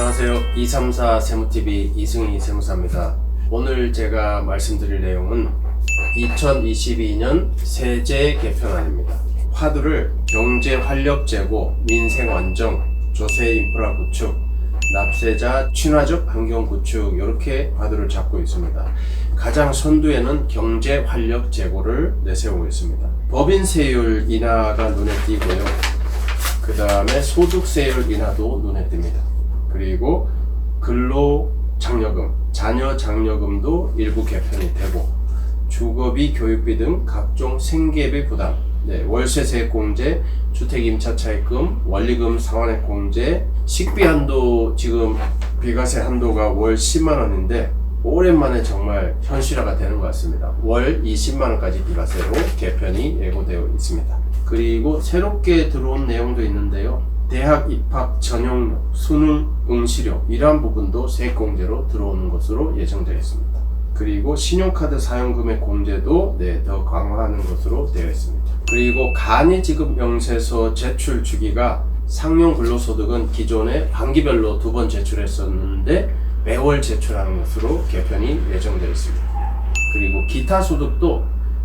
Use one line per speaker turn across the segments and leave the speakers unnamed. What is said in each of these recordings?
안녕하세요. 234 세무TV 이승희 세무사입니다. 오늘 제가 말씀드릴 내용은 2022년 세제 개편안입니다. 화두를 경제 활력 제고, 민생 안정, 조세 인프라 구축, 납세자 친화적 환경 구축, 이렇게 화두를 잡고 있습니다. 가장 선두에는 경제 활력 제고를 내세우고 있습니다. 법인세율 인하가 눈에 띄고요. 그 다음에 소득세율 인하도 눈에 띕니다. 그리고 근로장려금, 자녀장려금도 일부 개편이 되고, 주거비, 교육비 등 각종 생계비 부담, 월세세액 공제, 주택임차차입금, 원리금 상환액 공제, 식비 한도, 지금 비과세 한도가 월 10만원인데 오랜만에 정말 현실화가 되는 것 같습니다. 월 20만원까지 비과세로 개편이 예고되어 있습니다. 그리고 새롭게 들어온 내용도 있는데요. 대학 입학 전형 수능 응시료, 이러한 부분도 세액공제로 들어오는 것으로 예정되어 있습니다. 그리고 신용카드 사용금액 공제도 더 강화하는 것으로 되어 있습니다. 그리고 간이지급 명세서 제출 주기가 상용 근로소득은 기존에 반기별로 2번 제출했었는데 매월 제출하는 것으로 개편이 예정되어 있습니다. 그리고 기타 소득도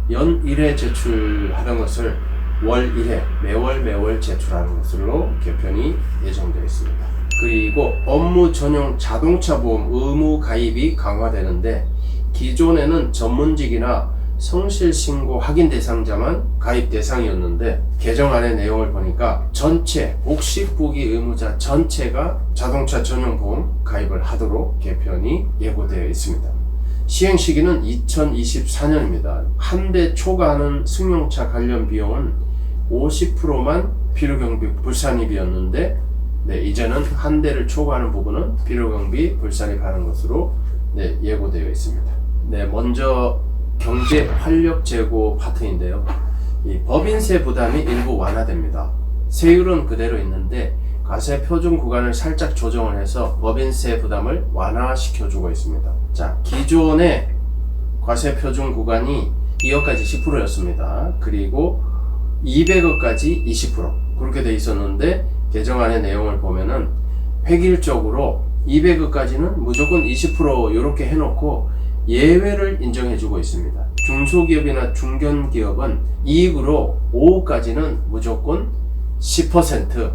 연 1회 제출하는 것을 월 1회, 매월 제출하는 것으로 개편이 예정되어 있습니다. 그리고 업무 전용 자동차 보험 의무 가입이 강화되는데, 기존에는 전문직이나 성실신고 확인 대상자만 가입 대상이었는데, 개정안의 내용을 보니까 전체 복식부기 의무자 전체가 자동차 전용 보험 가입을 하도록 개편이 예고되어 있습니다. 시행 시기는 2024년입니다. 한 대 초과하는 승용차 관련 비용은 50%만 필요경비 불산입이었는데, 이제는 한 대를 초과하는 부분은 필요경비 불산입하는 것으로 예고되어 있습니다. 먼저 경제 활력 제고 파트인데요. 이 법인세 부담이 일부 완화됩니다. 세율은 그대로 있는데 과세 표준 구간을 살짝 조정을 해서 법인세 부담을 완화시켜주고 있습니다. 자, 기존의 과세 표준 구간이 2억까지 10%였습니다. 그리고 200억까지 20% 그렇게 돼 있었는데, 개정안의 내용을 보면은 획일적으로 200억까지는 무조건 20% 이렇게 해놓고 예외를 인정해주고 있습니다. 중소기업이나 중견기업은 이익으로 5억까지는 무조건 10%,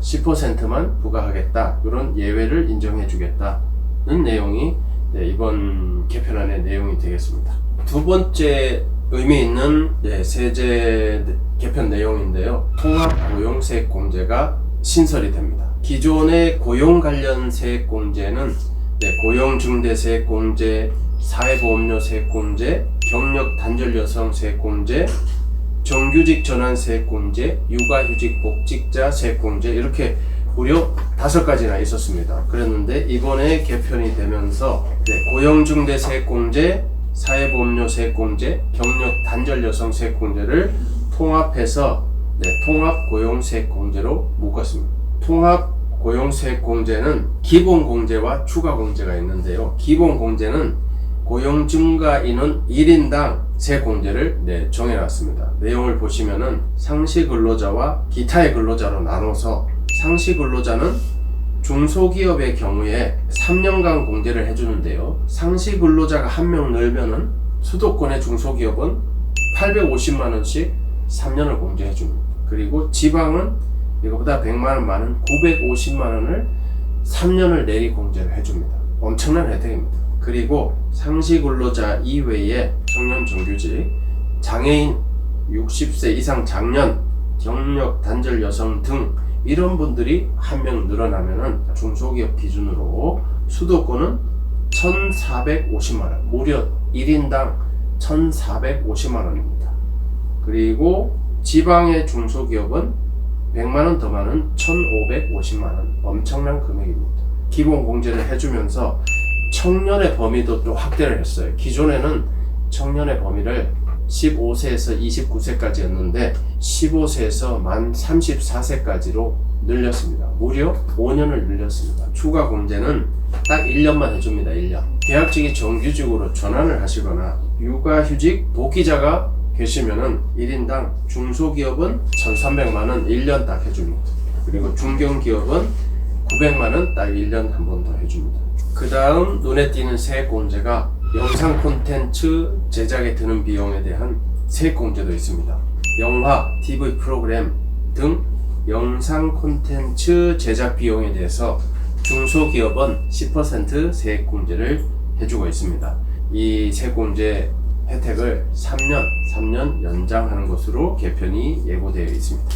10%만 부과하겠다, 이런 예외를 인정해주겠다는 내용이 이번 개편안의 내용이 되겠습니다. 두 번째 의미 있는 세제 개편 내용인데요. 통합고용세액공제가 신설이 됩니다. 기존의 고용 관련 세액공제는 고용중대세액공제, 사회보험료 세액공제, 경력 단절 여성 세액공제, 정규직 전환 세액공제, 육아휴직 복직자 세액공제, 이렇게 무려 5가지나 있었습니다. 그랬는데 이번에 개편이 되면서 고용중대 세액공제, 사회보험료 세액공제, 경력 단절 여성 세액공제를 통합해서 통합고용세액공제로 묶었습니다. 통합고용세액공제는 기본공제와 추가공제가 있는데요. 기본공제는 고용 증가 인원 1인당 세공제를 정해놨습니다. 내용을 보시면은 상시 근로자와 기타의 근로자로 나눠서, 상시 근로자는 중소기업의 경우에 3년간 공제를 해주는데요. 상시 근로자가 1명 늘면은 수도권의 중소기업은 850만원씩 3년을 공제해줍니다. 그리고 지방은 이거보다 100만원 많은 950만원을 3년을 내리 공제를 해줍니다. 엄청난 혜택입니다. 그리고 상시 근로자 이외에 청년 정규직, 장애인, 60세 이상 장년, 경력 단절 여성 등 이런 분들이 1명 늘어나면은 중소기업 기준으로 수도권은 1,450만원, 무려 1인당 1,450만원입니다. 그리고 지방의 중소기업은 100만원 더 많은 1,550만원, 엄청난 금액입니다. 기본 공제를 해주면서 청년의 범위도 또 확대를 했어요. 기존에는 청년의 범위를 15세에서 29세까지였는데 15세에서 만 34세까지로 늘렸습니다. 무려 5년을 늘렸습니다. 추가 공제는 딱 1년만 해줍니다. 1년. 계약직이 정규직으로 전환을 하시거나 육아휴직 복귀자가 계시면은 1인당 중소기업은 1,300만원 1년 딱 해줍니다. 그리고 중견기업은 900만 원 딱 1년 한 번 더 해줍니다. 그 다음 눈에 띄는 세액공제가 영상 콘텐츠 제작에 드는 비용에 대한 세액공제도 있습니다. 영화, TV 프로그램 등 영상 콘텐츠 제작 비용에 대해서 중소기업은 10% 세액공제를 해주고 있습니다. 이 세액공제 혜택을 3년 연장하는 것으로 개편이 예고되어 있습니다.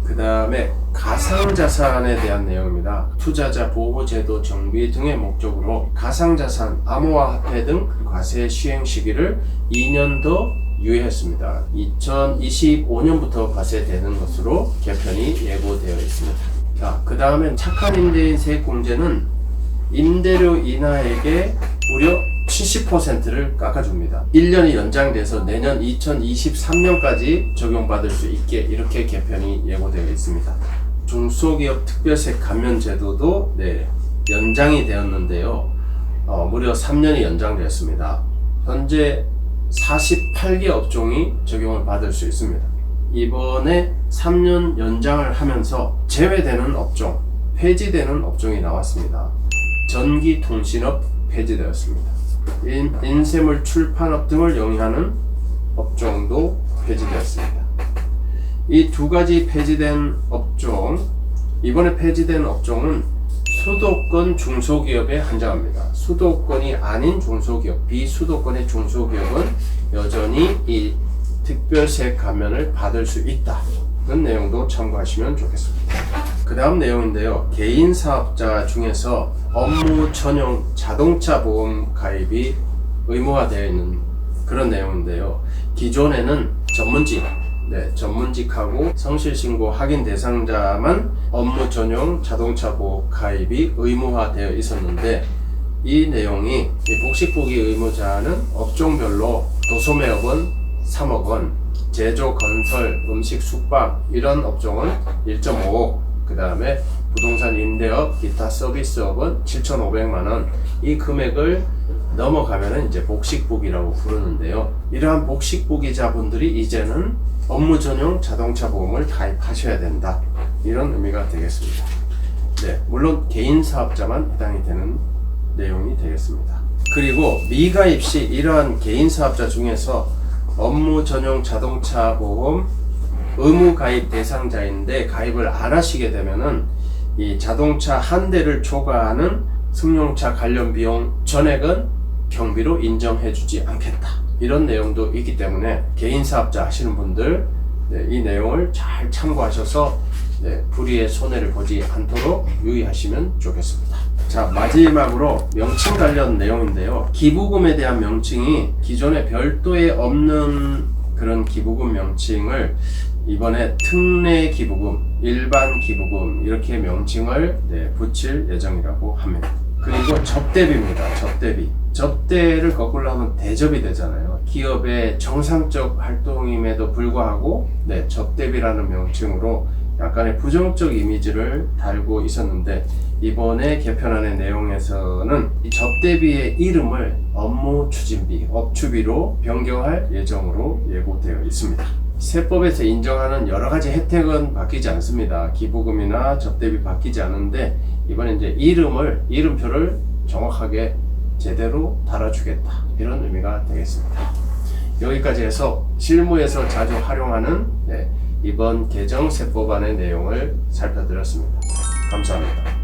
그 다음에 가상자산에 대한 내용입니다. 투자자 보호제도 정비 등의 목적으로 가상자산, 암호화폐 등 과세 시행 시기를 2년 더 유예했습니다. 2025년부터 과세되는 것으로 개편이 예고되어 있습니다. 자, 그 다음에 착한 임대인 세액공제는 임대료 인하액의 무려 70%를 깎아줍니다. 1년이 연장돼서 내년 2023년까지 적용받을 수 있게 이렇게 개편이 예고되어 있습니다. 중소기업 특별세 감면 제도도 연장이 되었는데요. 무려 3년이 연장되었습니다. 현재 48개 업종이 적용을 받을 수 있습니다. 이번에 3년 연장을 하면서 제외되는 업종, 폐지되는 업종이 나왔습니다. 전기통신업 폐지되었습니다. 인쇄물 출판업 등을 영위하는 업종도 폐지되었습니다. 이 두 가지 폐지된 업종, 이번에 폐지된 업종은 수도권 중소기업에 한정합니다. 수도권이 아닌 중소기업, 비수도권의 중소기업은 여전히 이 특별세 감면을 받을 수 있다는 내용도 참고하시면 좋겠습니다. 그 다음 내용인데요. 개인 사업자 중에서 업무 전용 자동차 보험 가입이 의무화되어 있는 그런 내용인데요. 기존에는 전문직하고 성실신고 확인 대상자만 업무 전용 자동차 보험 가입이 의무화되어 있었는데, 이 내용이 복식보기 의무자는 업종별로 도소매업은 3억 원, 제조, 건설, 음식, 숙박 이런 업종은 1.5억, 그 다음에 부동산 임대업, 기타 서비스업은 7,500만 원, 이 금액을 넘어가면은 이제 복식보기라고 부르는데요. 이러한 복식보기자분들이 이제는 업무 전용 자동차 보험을 가입하셔야 된다, 이런 의미가 되겠습니다. 물론 개인 사업자만 해당이 되는 내용이 되겠습니다. 그리고 미가입 시 이러한 개인 사업자 중에서 업무 전용 자동차 보험 의무 가입 대상자인데 가입을 안 하시게 되면은 이 자동차 한 대를 초과하는 승용차 관련 비용 전액은 경비로 인정해주지 않겠다, 이런 내용도 있기 때문에 개인 사업자 하시는 분들 이 내용을 잘 참고하셔서 불의의 손해를 보지 않도록 유의하시면 좋겠습니다. 자, 마지막으로 명칭 관련 내용인데요. 기부금에 대한 명칭이 기존에 별도에 없는 그런 기부금 명칭을 이번에 특례 기부금, 일반 기부금 이렇게 명칭을 붙일 예정이라고 합니다. 그리고 접대비입니다. 접대를 거꾸로 하면 대접이 되잖아요. 기업의 정상적 활동임에도 불구하고 접대비라는 명칭으로 약간의 부정적 이미지를 달고 있었는데, 이번에 개편안의 내용에서는 이 접대비의 이름을 업무추진비, 업추비로 변경할 예정으로 예고되어 있습니다. 세법에서 인정하는 여러 가지 혜택은 바뀌지 않습니다. 기부금이나 접대비 바뀌지 않는데, 이번에 이제 이름표를 정확하게 제대로 달아주겠다, 이런 의미가 되겠습니다. 여기까지 해서 실무에서 자주 활용하는 이번 개정 세법안의 내용을 살펴드렸습니다. 감사합니다.